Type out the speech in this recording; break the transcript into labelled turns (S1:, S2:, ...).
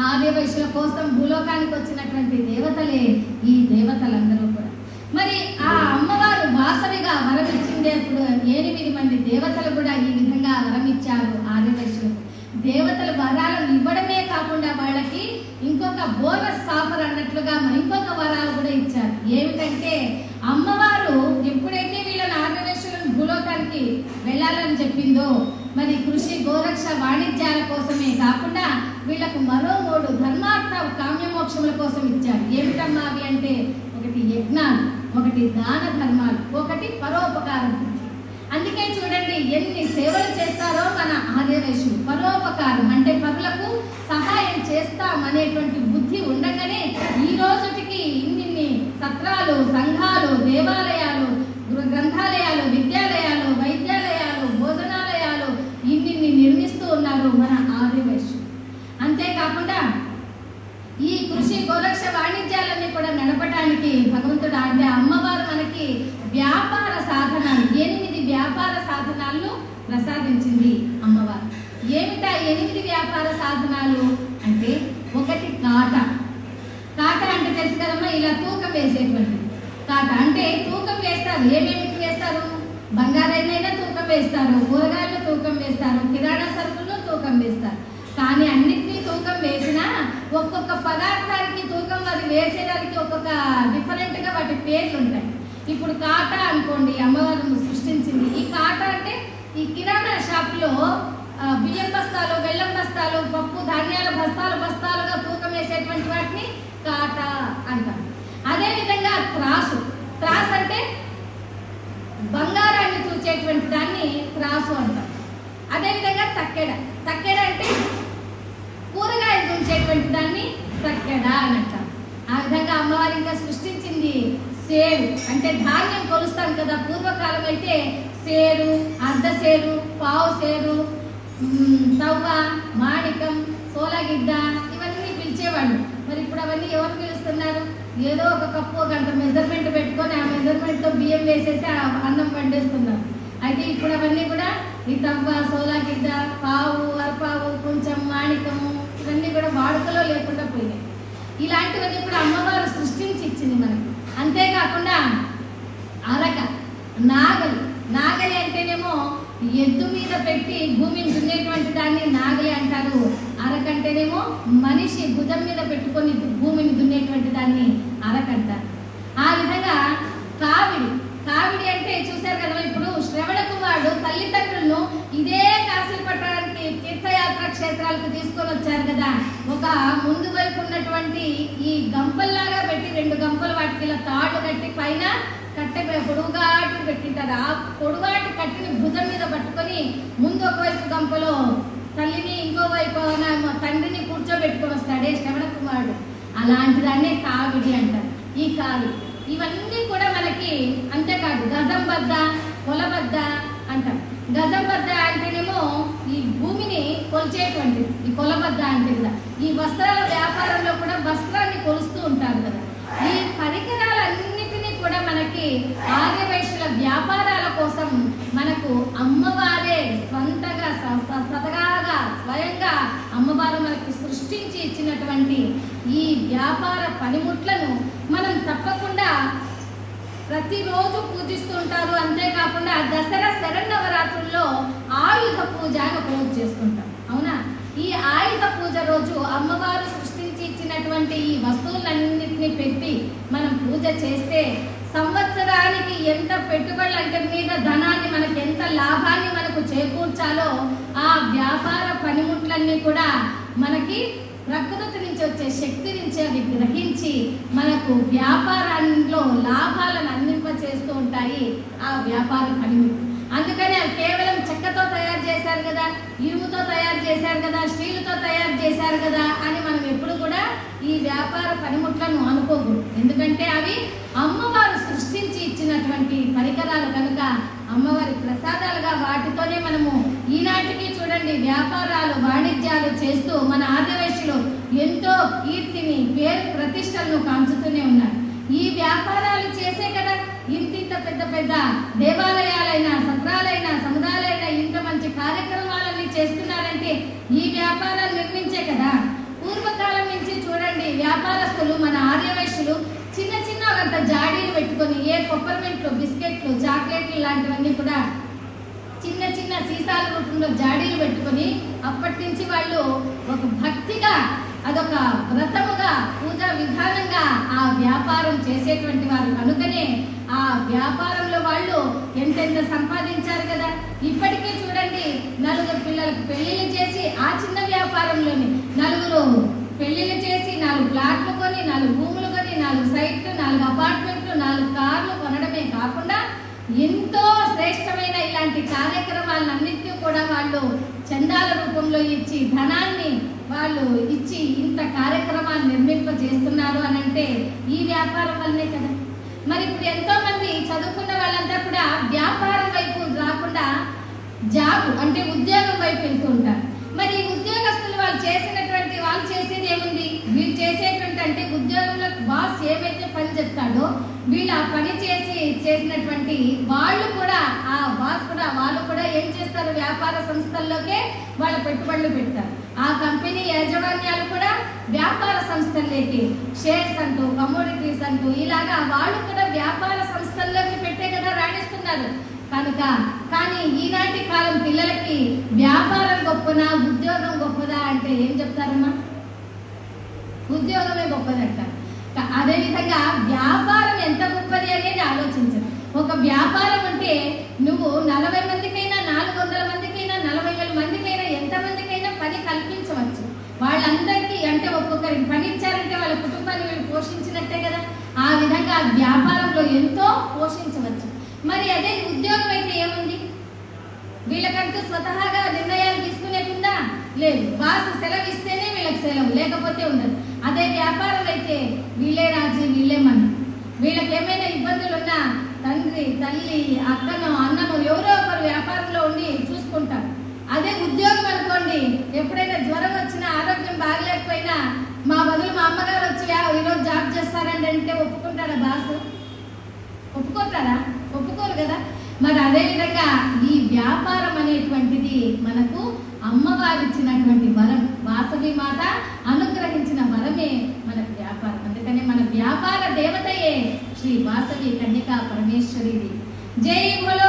S1: ఆర్యవైశ్యుల కోసం భూలోకానికి వచ్చినటువంటి దేవతలే ఈ దేవతలందరూ కూడా. మరి ఆ అమ్మవారు వాసవిగా వరమిచ్చిందేప్పుడు 8 మంది దేవతలు కూడా ఈ విధంగా వరమిచ్చారు ఆర్యవైశ్యులకు. దేవతలు వరాలను ఇవ్వడమే కాకుండా వాళ్ళకి ఇంకొక బోనస్ ఆఫర్ అన్నట్లుగా ఇంకొక వరాలు కూడా ఇచ్చారు. ఏమిటంటే అమ్మవారు ఎప్పుడైతే వీళ్ళని ఆర్యవైశ్యులను భూలోకానికి వెళ్ళాలని చెప్పిందో మరి కృషి గోరక్ష వాణిజ్యాల కోసమే కాకుండా వీళ్ళకు మరో 3 ధర్మార్థ కామ్యమోక్షముల కోసం ఇచ్చారు. ఏమిటమ్మా అవి అంటే, ఒకటి యజ్ఞాలు, ఒకటి దాన ధర్మాలు, ఒకటి పరోపకారం. అందుకే చూడండి ఎన్ని సేవలు చేస్తారో మన ఆర్యవైశ్యులు. పరోపకారం అంటే పరులకు సహాయం చేస్తామనేటువంటి బుద్ధి ఉండగానే ఈ రోజుకి ఇన్ని సత్రాలు, సంఘాలు, దేవాలయాలు, గ్రంథాలయాలు, విద్యాలయాలు, వైద్యాలయాలు, భోజనాలయాలు ఇన్ని నిర్మిస్తూ ఉన్నారు మన ఆర్యవైశ్యులు. అంతేకాకుండా ఈ కృషి గోరక్ష వాణిజ్యాలన్నీ కూడా నడపడానికి భగవంతుడు అంటే అమ్మవారు మనకి వ్యాపార సాధనాలు 8 వ్యాపార సాధనాలను ప్రసాదించింది అమ్మవారు. ఏమిటా 8 వ్యాపార సాధనాలు అంటే, ఒకటి కాట. కాట అంటే తెలుసు కదమ్మా, ఇలా తూకం వేసేటువంటి కాట. అంటే తూకం వేస్తారు. ఏమేమి వేస్తారు? బంగారాన్నైనా తూకం వేస్తారు, కూరగాయలు తూకం వేస్తారు, కిరాణా సరుకులను తూకం వేస్తారు. కానీ అన్నిటినీ తూకం వేసినా ఒక్కొక్క పదార్థానికి తూకం అది వేసేదానికి ఒక్కొక్క డిఫరెంట్గా వాటి పేర్లు ఉంటాయి. ఇప్పుడు కాట అనుకోండి, అమ్మవారు సృష్టించింది. ఈ కాట అంటే ఈ కిరాణా షాప్లో బియ్యం బస్తాలు, బెల్లం బస్తాలు, పప్పు ధాన్యాల బస్తాలుగా తూకం వేసేటువంటి వాటిని కాట అంటారు. అదేవిధంగా త్రాసు. త్రాసు అంటే బంగారాన్ని తూచేటువంటి దాన్ని త్రాసు అంటారు. అదేవిధంగా తక్కెడ. తక్కెడ అంటే కూరగాయలు తూచేటువంటి దాన్ని తక్కెడ అని అంటారు. ఆ విధంగా అమ్మవారి ఇంకా సృష్టించింది సేరు. అంటే ధాన్యం కొలుస్తాం కదా, పూర్వకాలం అయితే సేరు, అర్ధ సేరు, పావు సేరు, తవ్వ, మాణికం, సోలగిడ్డ ఇవన్నీ పిలిచేవాళ్ళు. మరి ఇప్పుడు అవన్నీ ఎవరు పిలుస్తున్నారు? ఏదో ఒక కప్పు, ఒక గంట మెజర్మెంట్ పెట్టుకొని ఆ మెజర్మెంట్తో బియ్యం వేసేసి అన్నం వండేస్తున్నారు. అయితే ఇప్పుడు అవన్నీ కూడా ఈ తవ్వ, సోలగిడ్డ, పావు, అరపావు, కొంచెం మాణికము ఇవన్నీ కూడా వాడుకలో లేకుండా పోయినాయి. ఇలాంటివన్నీ కూడా అమ్మవారు సృష్టించి ఇచ్చింది మనకు. అంతేకాకుండా అరక, నాగలి. నాగలి అంటేనేమో ఎద్దు మీద పెట్టి భూమిని దున్నేటువంటి దాన్ని నాగలి అంటారు. అరకంటేనేమో మనిషి భుజం మీద పెట్టుకొని భూమిని దున్నేటువంటి దాన్ని అరకంటారు. ఆ విధంగా కావిడి. కావిడి అంటే చూశారు కదా, ఇప్పుడు శ్రవణ కుమారుడు తల్లిదండ్రులను ఇదే కాశీ పట్టణానికి తీర్థయాత్ర క్షేత్రాలకు తీసుకొని వచ్చారు కదా. ఒక ముందు వైపు ఉన్నటువంటి ఈ గంపల్లాగా పెట్టి 2 గంపలు వాటికి ఇలా తాడు కట్టి పైన కట్టె పొడుగాటి పెట్టింటారు. ఆ పొడుగాటి కట్టిని భుజం మీద పట్టుకొని ముందు ఒకవైపు గంపలో తల్లిని, ఇంకో వైపు తండ్రిని కూర్చోబెట్టుకొని వస్తాడే శ్రవణ కుమారుడు. అలాంటి దాన్నే కావిడి అంటారు. ఈ కావిడి ఇవన్నీ కూడా మనకి. అంతేకాదు గజంబద్ద, కొలబద్ద అంటాం. గజంబద్ద అంటేనేమో ఈ భూమిని కొలిచేటువంటి, ఈ కొలబద్ద అంటే కదా ఈ వస్త్రాల వ్యాపారంలో కూడా వస్త్రాన్ని కొలుస్తూ ఉంటారు కదా. ఈ పరికరాలన్నిటినీ కూడా మనకి ఆర్యవైశ్యుల వ్యాపారాల కోసం మనకు అమ్మవారే స్వంతంగా స్వయంగా అమ్మవారు మనకి సృష్టించి ఇచ్చినటువంటి ఈ వ్యాపార పనిముట్లను మనం తప్పకుండా ప్రతిరోజు పూజిస్తూ ఉంటారు. అంతేకాకుండా దసరా శరన్నవరాత్రుల్లో ఆయుధ పూజ అని ఒక రోజు చేసుకుంటాం. అవునా? ఈ ఆయుధ పూజ రోజు అమ్మవారు సృష్టించి ఇచ్చినటువంటి ఈ వస్తువులన్నింటినీ పెట్టి మనం పూజ చేస్తే సంవత్సరానికి ఎంత పెట్టుబడుల మీద ధనాన్ని మనకి ఎంత లాభాన్ని మనకు చేకూర్చాలో ఆ వ్యాపార పనిముట్లన్నీ కూడా మనకి ప్రకృతి నుంచి వచ్చే శక్తి నుంచి అవి గ్రహించి మనకు వ్యాపారంలో లాభాలను అందింపచేస్తూ ఉంటాయి ఆ వ్యాపార పనిముట్లు. అందుకని అవి కేవలం చెక్కతో తయారు చేశారు కదా, ఇనుముతో తయారు చేశారు కదా, స్టీలుతో తయారు చేశారు కదా అని మనం ఎప్పుడు కూడా ఈ వ్యాపార పనిముట్లను అనుకోకూడదు. ఎందుకంటే అవి అమ్మవారు సృష్టించి ఇచ్చినటువంటి పరికరాలు కనుక అమ్మవారి ప్రసాదాలుగా వాటితోనే మనము ఈనాటికి చూడండి వ్యాపారాలు, వాణిజ్యాలు చేస్తూ మన ఆర్యవైశ్యులు ఎంతో కీర్తిని, పేరు ప్రతిష్టలను కాంచుతూనే ఉన్నారు. ఈ వ్యాపారాలు చేసే కదా ఇంత పెద్ద పెద్ద దేవాలయాలైనా, సత్రాలైనా, సముదాయాలైనా ఇంత మంచి కార్యక్రమాలన్నీ చేస్తున్నారంటే ఈ వ్యాపారాలు నిర్మించే కదా. పూర్వకాలం ప్లేట్లు లాంటివన్నీ కూడా చిన్న చిన్న సీసాల రూపంలో జాడీలు పెట్టుకొని అప్పటి నుంచి వాళ్ళు ఒక భక్తిగా, అదొక వ్రతముగా, పూజా విధానంగా ఆ వ్యాపారం చేసేటువంటి వారు కనుకనే ఆ వ్యాపారంలో వాళ్ళు ఎంతెంత సంపాదించారు కదా. ఇప్పటికీ చూడండి, నలుగురు పిల్లలకు పెళ్లిళ్ళు చేసి ఆ చిన్న వ్యాపారంలోని నలుగురు పెళ్లిళ్ళు చేసి 4 ప్లాట్లు కొని, 4 భూములు కొని, 4 సైట్లు, 4 అపార్ట్మెంట్లు, 4 కార్లు కొనడమే కాకుండా ఎంతో శ్రేష్టమైన ఇలాంటి కార్యక్రమాలన్నింటినీ కూడా వాళ్ళు చందాల రూపంలో ఇచ్చి, ధనాన్ని వాళ్ళు ఇచ్చి ఇంత కార్యక్రమాలు నిర్మింపజేస్తున్నారు అని అంటే ఈ వ్యాపారం వల్లనే కదా. మరి ఇప్పుడు ఎంతో మంది చదువుకున్న వాళ్ళంతా కూడా వ్యాపారం వైపు రాకుండా జాబ్ అంటే ఉద్యోగం వైపు వెళ్తూ ఉంటారు. మరి ఉద్యోగస్తులు వాళ్ళు చేసేది ఏముంది? వీళ్ళు చేసేటువంటి అంటే ఉద్యోగంలో బాస్ ఏమైతే పని చెప్తాడో వీళ్ళు ఆ పని చేసినటువంటి వాళ్ళు కూడా, ఆ బాస్ కూడా, వాళ్ళు కూడా ఏం చేస్తారు? వ్యాపార సంస్థల్లోకే వాళ్ళ పెట్టుబడులు పెడతారు. ఆ కంపెనీ యాజమాన్యాలు కూడా వ్యాపార సంస్థల్లోకి షేర్స్ అంటూ, కమోడిటీస్ అంటూ ఇలాగా వాళ్ళు కూడా వ్యాపార సంస్థల్లోకి పెట్టే కదా రాణిస్తున్నారు. కనుక కానీ ఈనాటి కాలం పిల్లలకి వ్యాపారం గొప్పనా ఉద్యోగం గొప్పదా అంటే ఏం చెప్తారమ్మా? ఉద్యోగమే గొప్పదంటారు. అదేవిధంగా వ్యాపారం ఎంత గొప్పది అనేది ఆలోచించరు. ఒక వ్యాపారం అంటే నువ్వు 40 మందికైనా, 400 మందికైనా, 40,000 మందికైనా, ఎంతమందికైనా పని కల్పించవచ్చు. వాళ్ళందరికీ అంటే ఒక్కొక్కరికి పని ఇచ్చారంటే వాళ్ళ కుటుంబాన్ని వీళ్ళు పోషించినట్టే కదా. ఆ విధంగా వ్యాపారంలో ఎంతో పోషించవచ్చు. మరి అదే ఉద్యోగం అయితే ఏముంది? వీళ్ళకంటూ స్వతహాగా నిర్ణయాలు తీసుకునేకుండా లేదు. బాస్ సెలవు ఇస్తేనే వీళ్ళకి సెలవు, లేకపోతే ఉండదు. అదే వ్యాపారం అయితే వీళ్ళే రాజు, వీళ్ళే మన. వీళ్ళకి ఏమైనా ఇబ్బందులు ఉన్నా తండ్రి, తల్లి, అక్కనో, అన్ననో ఎవరో ఒకరు వ్యాపారంలో ఉండి చూసుకుంటారు. అదే ఉద్యోగం అనుకోండి, ఎప్పుడైనా జ్వరం వచ్చినా, ఆరోగ్యం బాగలేకపోయినా మా బదులు మా అమ్మగారు వచ్చి ఈరోజు జాబ్ చేస్తారండి అంటే ఒప్పుకుంటారా బాస్? ఒప్పుకుంటారా? ఒప్పుకోరు కదా. మరి అదేవిధంగా ఈ వ్యాపారం అనేటువంటిది మనకు అమ్మవారు ఇచ్చినటువంటి వరం. వాసవి మాత అనుగ్రహించిన వరమే మనకు వ్యాపారం. అందుకని మన వ్యాపార దేవతయే శ్రీ వాసవి కన్యకా పరమేశ్వరిది. జై బోలో